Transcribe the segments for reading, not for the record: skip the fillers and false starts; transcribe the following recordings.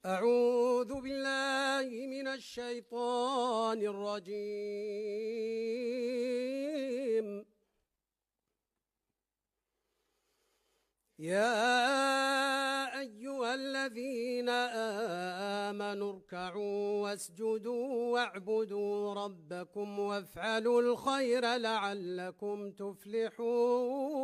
أعوذ بالله من الشيطان الرجيم. يا أيها الذين آمنوا اركعوا واسجدوا واعبدوا ربكم وافعلوا الخير لعلكم تفلحون.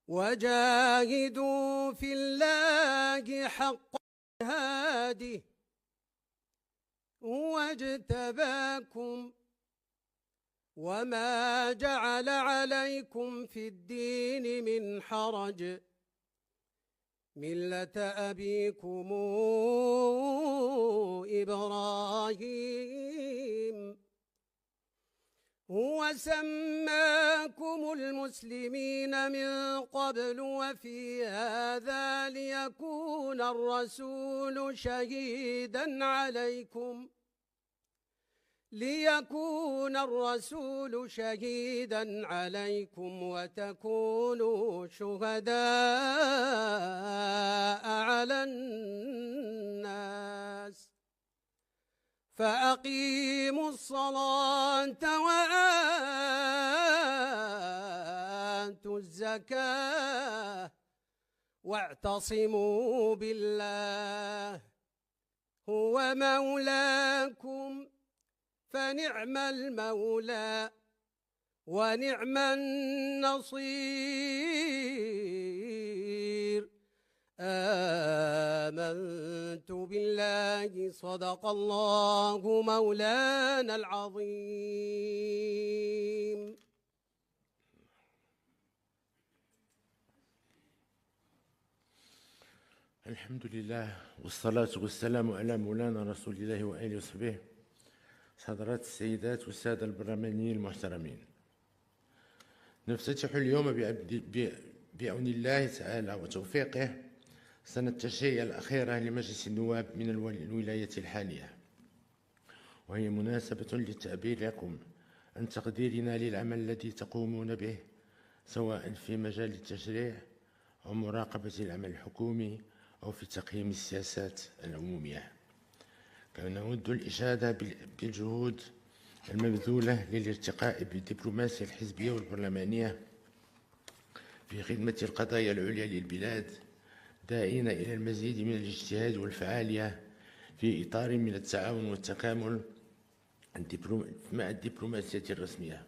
وجاهدوا في الله حق جهاده هو اجتباكم وما جعل عليكم في الدين من حرج ملة أبيكم إبراهيم هو سماكم المسلمين من قبل وفي هذا ليكون الرسول شهيدا عليكم وتكونوا شهداء على الناس فأقيموا الصلاة وآتوا الزكاة واعتصموا بالله هو مولاكم فنعم المولى ونعم النصير. آمنت بالله صدق الله مولانا العظيم. الحمد لله والصلاة والسلام على مولانا رسول الله وآله وصحبه. حضرات السيدات والسادة البرلمانيين المحترمين، نفتتح اليوم بعون الله تعالى وتوفيقه سنة التشريع الأخيرة لمجلس النواب من الولاية الحالية، وهي مناسبة للتعبير لكم عن تقديرنا للعمل الذي تقومون به سواء في مجال التشريع أو مراقبة العمل الحكومي أو في تقييم السياسات العمومية. كما نود الإشادة بالجهود المبذولة للارتقاء بالدبلوماسية الحزبية والبرلمانية في خدمة القضايا العليا للبلاد، داعين إلى المزيد من الاجتهاد والفعالية في إطار من التعاون والتكامل مع الدبلوماسية الرسمية.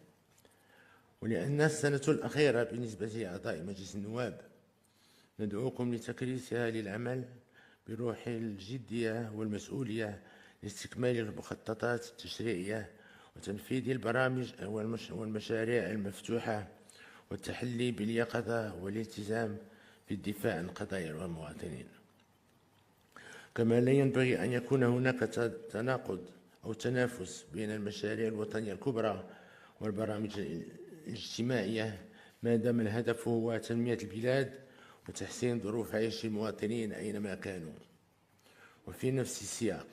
ولأن السنة الأخيرة بالنسبة لأعضاء مجلس النواب ندعوكم لتكريسها للعمل بروح الجدية والمسؤولية لاستكمال المخططات التشريعية وتنفيذ البرامج والمشاريع المفتوحة والتحلي باليقظة والالتزام بالدفاع عن قضايا المواطنين. كما لا ينبغي أن يكون هناك تناقض أو تنافس بين المشاريع الوطنية الكبرى والبرامج الاجتماعية ما دام الهدف هو تنمية البلاد وتحسين ظروف عيش المواطنين أينما كانوا. وفي نفس السياق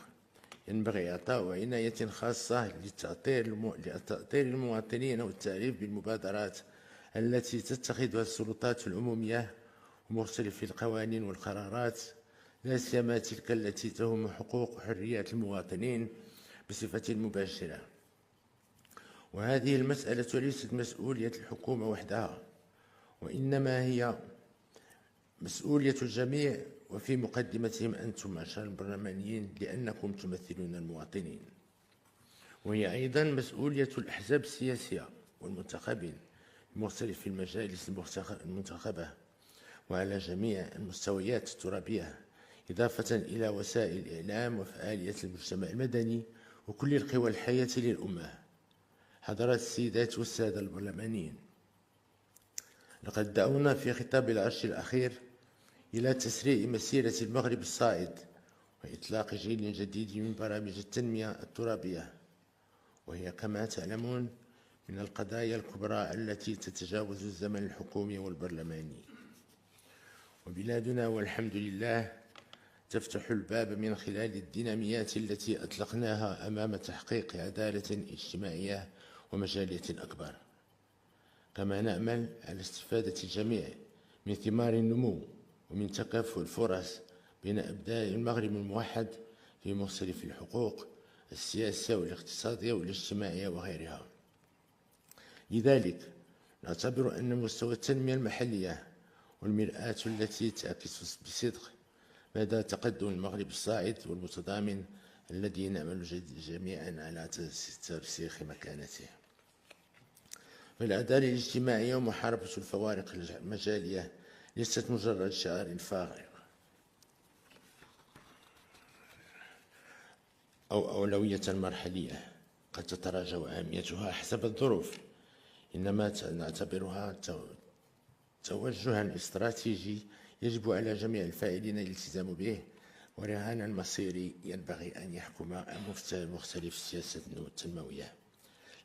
ينبغي إعطاء عناية خاصة لتأطير المواطنين والتعريف بالمبادرات التي تتخذها السلطات العمومية ومختلف القوانين والقرارات، لا سيما تلك التي تهم حقوق وحريات المواطنين بصفة مباشرة. وهذه المسألة ليست مسؤولية الحكومة وحدها، وإنما هي مسؤولية الجميع، وفي مقدمتهم أنتم معشر البرلمانيين لأنكم تمثلون المواطنين. وهي أيضا مسؤولية الأحزاب السياسية والمنتخبين بمختلف المجالس المنتخبة وعلى جميع المستويات الترابية، إضافة إلى وسائل الإعلام وفعالية المجتمع المدني وكل القوى الحية للأمة. حضرات السيدات والسادة البرلمانيين، لقد دعونا في خطاب العرش الأخير إلى تسريع مسيرة المغرب الصاعد وإطلاق جيل جديد من برامج التنمية الترابية، وهي كما تعلمون من القضايا الكبرى التي تتجاوز الزمن الحكومي والبرلماني. وبلادنا والحمد لله تفتح الباب من خلال الديناميات التي أطلقناها أمام تحقيق عدالة اجتماعية ومجالية أكبر. كما نأمل على استفادة الجميع من ثمار النمو ومن تكافؤ الفرص بين أبناء المغرب الموحد في مختلف الحقوق السياسية والاقتصادية والاجتماعية وغيرها. لذلك نعتبر أن مستوى التنمية المحلية والمرآة التي تعكس بصدق مدى تقدم المغرب الصاعد والمتضامن الذي نعمل جميعا على ترسيخ مكانته. فالعدالة الاجتماعية ومحاربة الفوارق المجالية ليست مجرد شعار فارغ أو أولوية مرحلية قد تتراجع أهميتها حسب الظروف، إنما نعتبرها توجها استراتيجي يجب على جميع الفاعلين الالتزام به، ورهانا مصيري ينبغي أن يحكم مختلف السياسات التنموية.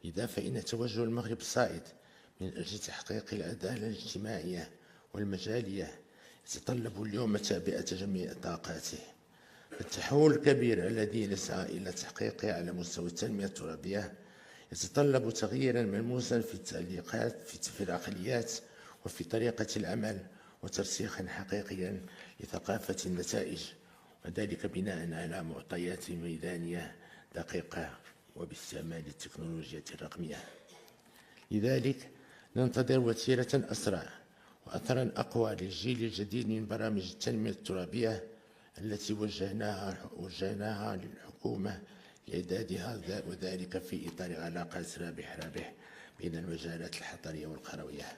لذا فإن توجه المغرب الصاعد من أجل تحقيق العدالة الاجتماعية والمجالية يتطلب اليوم تعبئة جميع طاقاته. التحول الكبير الذي نسعى إلى تحقيقه على مستوى التنمية الترابية يتطلب تغييرا ملموسا في التعليقات في العقليات وفي طريقة العمل، وترسيخا حقيقيا لثقافة النتائج، وذلك بناء على معطيات ميدانية دقيقة وباستعمال التكنولوجيا الرقمية. لذلك ننتظر وتيرة أسرع وأثرا أقوى للجيل الجديد من برامج التنمية الترابية التي وجهناها للحكومة لإعدادها، وذلك في إطار علاقات رابح بين المجالات الحضرية والقروية.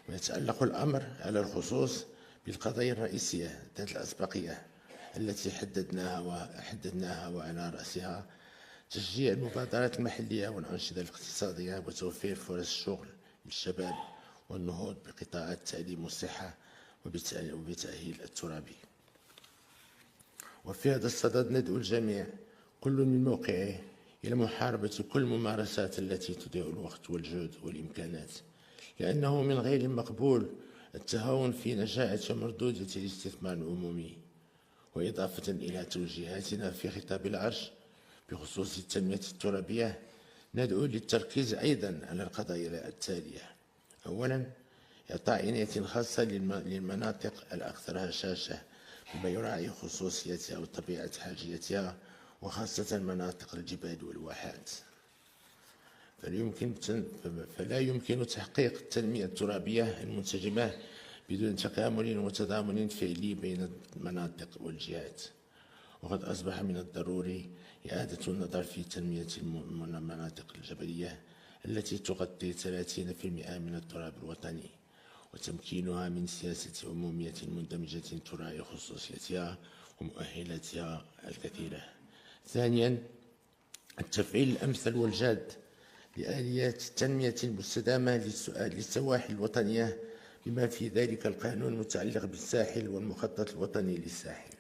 ويتعلق الأمر على الخصوص بالقضايا الرئيسية ذات الأسبقية التي حددناها وعلى رأسها تشجيع المبادرات المحلية والأنشطة الاقتصادية وتوفير فرص الشغل للشباب والنهوض بقطاعات التعليم والصحة وبتأهيل الترابي. وفي هذا الصدد ندعو الجميع كل من موقعه إلى محاربة كل الممارسات التي تضيع الوقت والجهد والإمكانات، لأنه من غير المقبول التهاون في نجاعة ومردودة الاستثمار العمومي. وإضافة إلى توجيهاتنا في خطاب العرش بخصوص التنمية الترابية، ندعو للتركيز أيضا على القضايا التالية: أولا، إعطاء عناية خاصة للمناطق الأكثر هشاشة بما يراعي خصوصيتها وطبيعة حاجيتها، وخاصة مناطق الجبال والواحات. فلا يمكن تحقيق التنمية الترابية المنسجمة بدون تكامل وتضامن فعلي بين المناطق والجهات. وقد أصبح من الضروري إعادة النظر في تنمية المناطق الجبلية التي تغطي 30% من التراب الوطني، وتمكينها من سياسة عمومية مندمجة تراعي خصوصيتها ومؤهلاتها الكثيرة. ثانيا، التفعيل الأمثل والجاد لآليات التنمية المستدامة للسواحل الوطنية، بما في ذلك القانون المتعلق بالساحل والمخطط الوطني للساحل،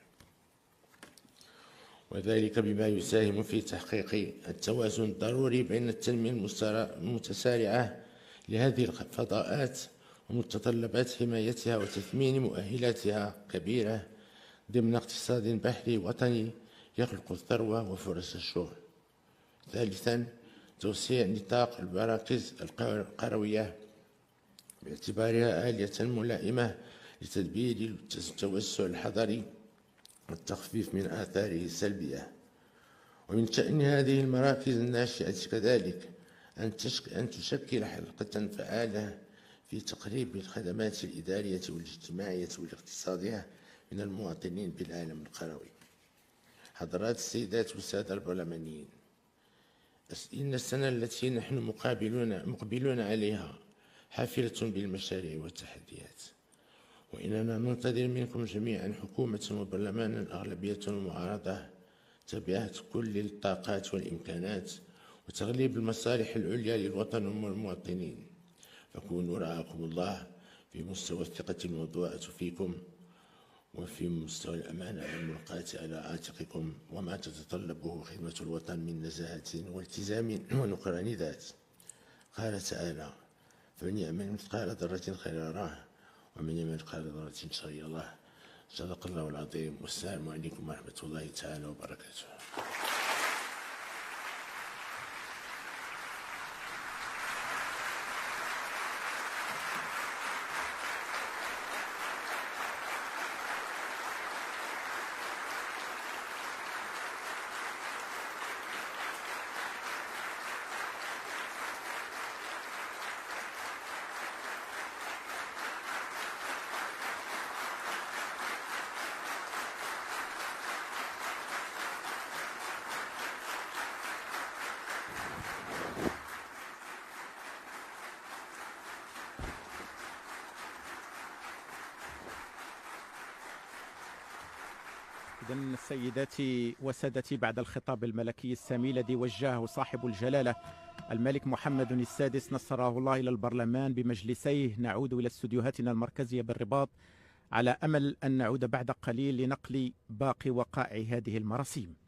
وذلك بما يساهم في تحقيق التوازن الضروري بين التنمية المتسارعة لهذه الفضاءات ومتطلبات حمايتها وتثمين مؤهلاتها كبيرة ضمن اقتصاد بحري وطني يخلق الثروة وفرص الشغل. ثالثا، توسيع نطاق المراكز القروية باعتبارها آلية ملائمة لتدبير التوسع الحضري والتخفيف من آثاره السلبية. ومن شأن هذه المراكز الناشئة كذلك أن تشكل حلقة فعالة في تقريب الخدمات الإدارية والاجتماعية والاقتصادية من المواطنين بالعالم القروي. حضرات السيدات والسادة البرلمانيين، إن السنة التي نحن مقبلون عليها حافلة بالمشاريع والتحديات، وإننا ننتظر منكم جميعا حكومة وبرلمانا أغلبية ومعارضة تبعت كل الطاقات والإمكانات وتغليب المصالح العليا للوطن والمواطنين. فكونوا رعاكم الله في مستوى الثقة الموضوعة فيكم وفي مستوى الأمانة الملقاة على عاتقكم، وما تتطلبه خدمة الوطن من نزاهة والتزام ونكران ذات. قال تعالى: فمن يعمل مثقال ذرة خيرا يراه ومن يعمل مثقال ذرة شرا يره. صدق الله العظيم، والسلام عليكم ورحمة الله تعالى وبركاته. إذن سيداتي وسادتي، بعد الخطاب الملكي السامي الذي وجهه صاحب الجلالة الملك محمد السادس نصره الله إلى البرلمان بمجلسيه، نعود إلى استديوهاتنا المركزية بالرباط على أمل أن نعود بعد قليل لنقل باقي وقائع هذه المراسيم.